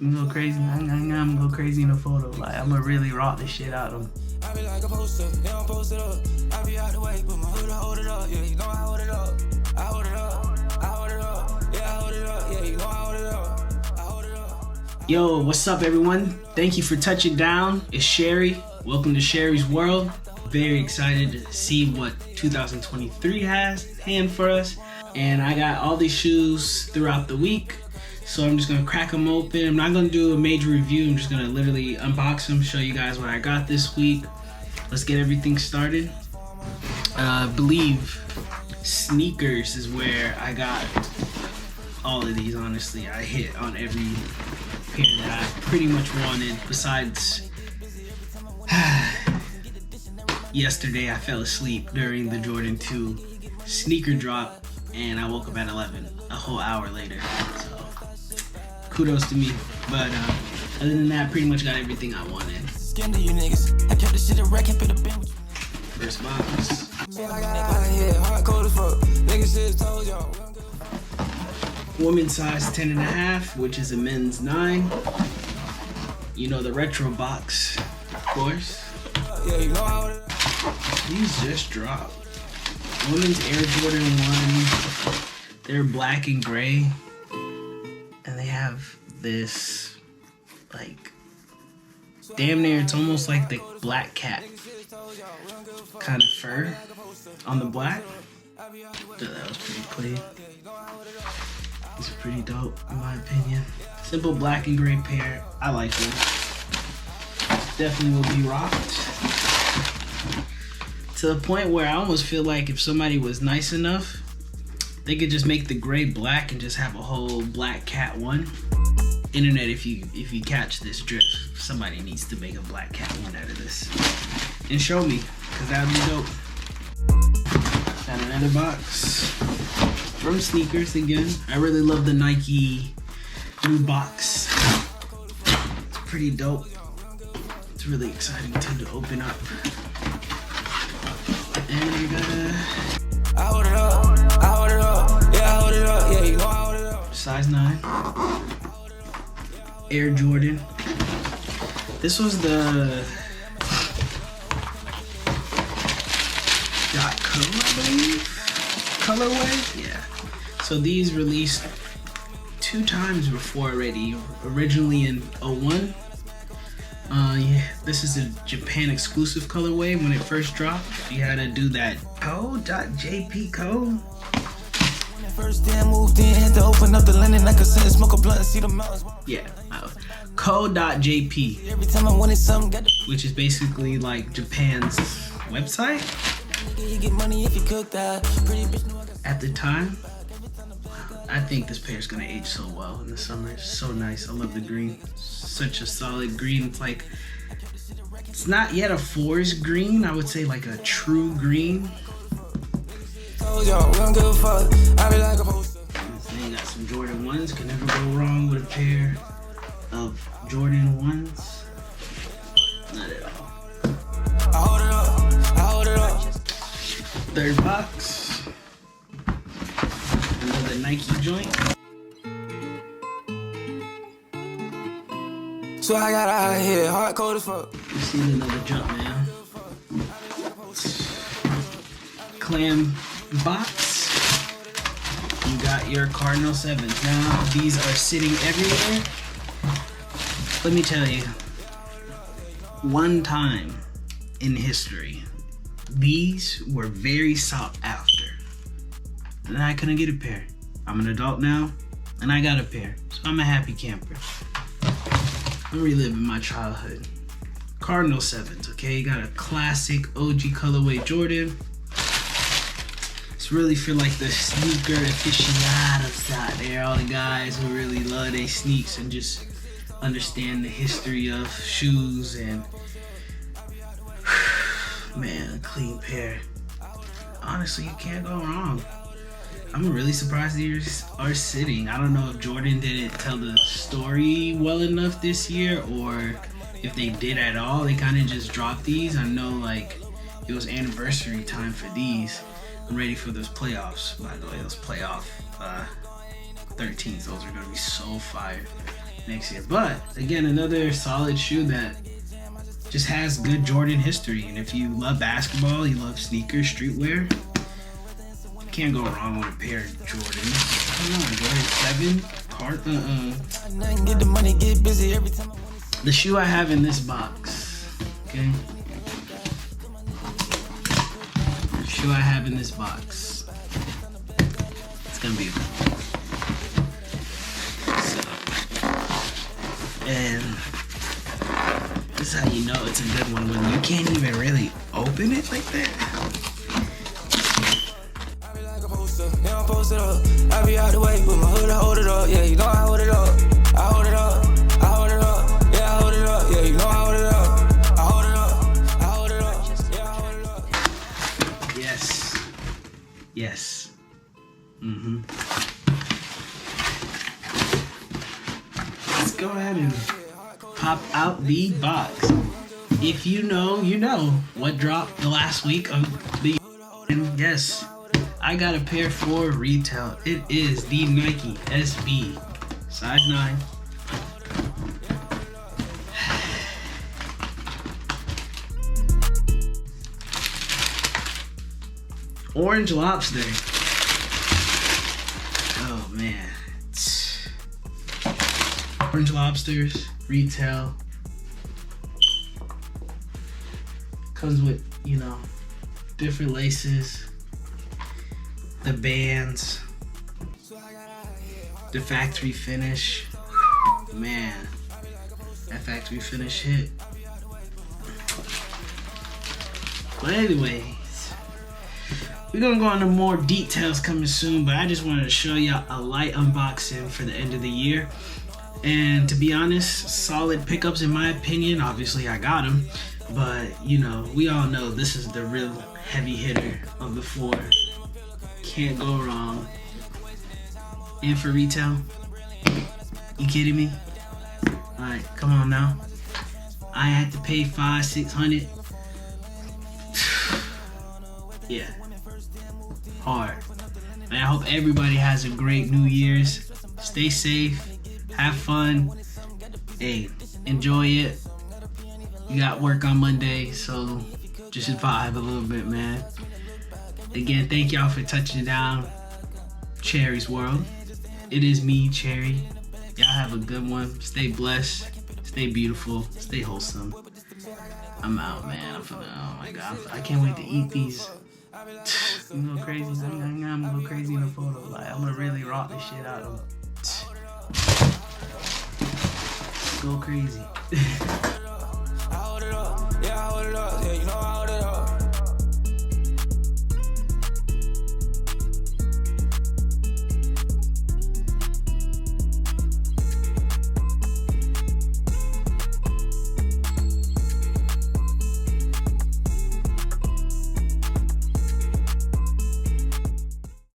I'm gonna go crazy. I'm gonna go crazy in a photo. Like, I'm gonna really rock the shit out of them. I be like a poster, they don't post it up. I be out the way, but my hood hold it up. Yeah, you know I hold it up. I hold it up. I hold it up. Yeah, I hold it up. Yeah, you know I hold it up. I hold it up. Yo, what's up, everyone? Thank you for touching down. It's Sherry. Welcome to Sherry's World. Very excited to see what 2023 has in hand for us. And I got all these shoes throughout the week. So I'm just gonna crack them open. I'm not gonna do a major review. I'm just gonna literally unbox them, show you guys what I got this week. Let's get everything started. I believe SNKRS is where I got all of these, honestly. I hit on every pair that I pretty much wanted, besides yesterday I fell asleep during the Jordan 2 sneaker drop and I woke up at 11, a whole hour later. So kudos to me, but other than that, pretty much got everything I wanted. First box. Women's size 10.5, which is a men's 9. You know the retro box, of course. These just dropped. Women's Air Jordan 1. They're black and gray. And they have this, like, damn near, it's almost like the black cat kind of fur on the black. So that was pretty clean. These are pretty dope, in my opinion. Simple black and gray pair. I like them. Definitely will be rocked. To the point where I almost feel like if somebody was nice enough, they could just make the gray black and just have a whole black cat one. Internet, if you catch this drift, somebody needs to make a black cat one out of this and show me, because that would be dope. Got another box from SNKRS again. I really love the Nike new box. It's pretty dope. It's really exciting to open up. And we got I hold it up. I hold it up. Yeah, I hold it up. Yeah, you know I hold it up. Size 9. Air Jordan. This was the .co, I believe, colorway. Yeah. So these released 2 times before already. Originally in 01. Yeah, this is a Japan exclusive colorway. When it first dropped, you had to do that code.jp code. Yeah, code.jp, which is basically like Japan's website. At the time, I think this pair is gonna age so well in the summer. It's so nice. I love the green. Such a solid green. It's like, it's not yet a forest green. I would say like a true green. Then you got some Jordan 1s. Can never go wrong with a pair of Jordan 1s. Not at all. I hold it up. I hold it up. Third box. Another Nike joint. So I got out of here, hard code as fuck. You see another jump, man. Clam box. You got your Cardinal 7s. Now, these are sitting everywhere. Let me tell you, one time in history, these were very sought after. And I couldn't get a pair. I'm an adult now, and I got a pair. So I'm a happy camper. I'm reliving my childhood. Cardinal 7s, okay? You got a classic OG colorway Jordan. It's really for like the sneaker aficionados out there, all the guys who really love their sneaks and just understand the history of shoes. And man, a clean pair. Honestly, you can't go wrong. I'm really surprised these are sitting. I don't know if Jordan didn't tell the story well enough this year, or if they did at all. They kind of just dropped these. I know, like, it was anniversary time for these. I'm ready for those playoffs, by the way. Those playoff 13s, those are gonna be so fire. next year. But again, another solid shoe that just has good Jordan history. And if you love basketball, you love sneakers, streetwear, you can't go wrong with a pair of Jordans. Come on, Jordan 7 The shoe I have in this box, okay? The shoe I have in this box. It's gonna be and this is how you know it's a good one, when you can't even really open it like that. I be out the way, but my hood I hold it up. Yeah, you know I hold it up. I hold it up. I hold it up. Yeah, I hold it up. Yeah, you know I hold it up. I hold it up. I hold it up. Yeah, I hold it up. Yes. Yes. Let's go ahead and pop out the box. If you know, you know what dropped the last week of the year. And yes, I got a pair for retail. It is the Nike SB, size 9. Orange Lobster. Oh man. Orange Lobsters, retail. Comes with, you know, different laces, the bands, the factory finish. Man, that factory finish hit. But anyways, we're gonna go into more details coming soon, but I just wanted to show y'all a light unboxing for the end of the year. And to be honest, solid pickups in my opinion. Obviously I got them, but you know, we all know this is the real heavy hitter of the 4. Can't go wrong. And for retail, you kidding me? Alright, come on now. I had to pay $500-600. Yeah, hard. And I hope everybody has a great New Year's. Stay safe, have fun, hey, enjoy it. You got work on Monday, so just vibe a little bit, man. Again, thank y'all for touching down Cherry's world. It is me, Cherry. Y'all have a good one. Stay blessed, stay beautiful, stay wholesome. I'm out, man. Oh my God, I can't wait to eat these. I'm go crazy. I'm gonna go crazy in the photo. Like, I'm gonna really rock this shit out of them. Go crazy. I hold it up. Yeah, I hold it up.